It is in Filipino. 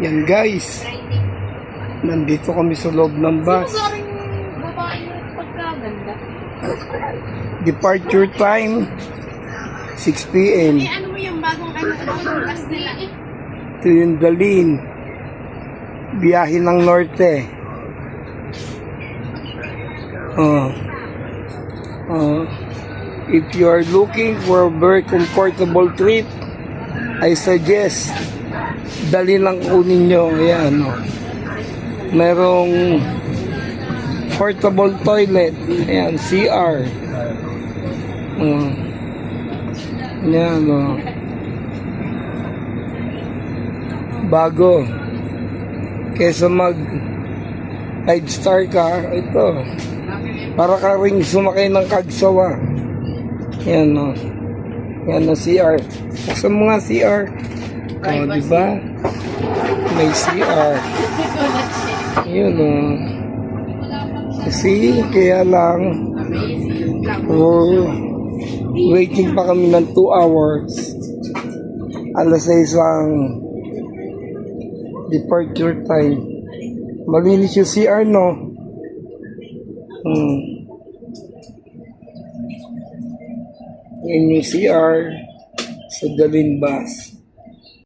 Yan guys, nandito kami sa loob ng bus. Departure time 6 p.m. Ano mo yung bagong bus nila? Ito yung Dalin, biyahe ng Norte. If you are looking for a very comfortable trip, I suggest Dalin lang kunin nyo. Ayan, merong portable toilet. Ayan, CR. Ayan, bago. Kesa mag 5-star ka, ito. Para ka rin sumakay ng Kagsawa. Ayan, Yan ang CR. Sa mga CR. Diba? May CR. Yun, Kasi, kaya lang, waiting pa kami ng 2 hours. Alas 6 ang departure time. Malinis yung CR, no? Yan yung CR sa Dalin bus.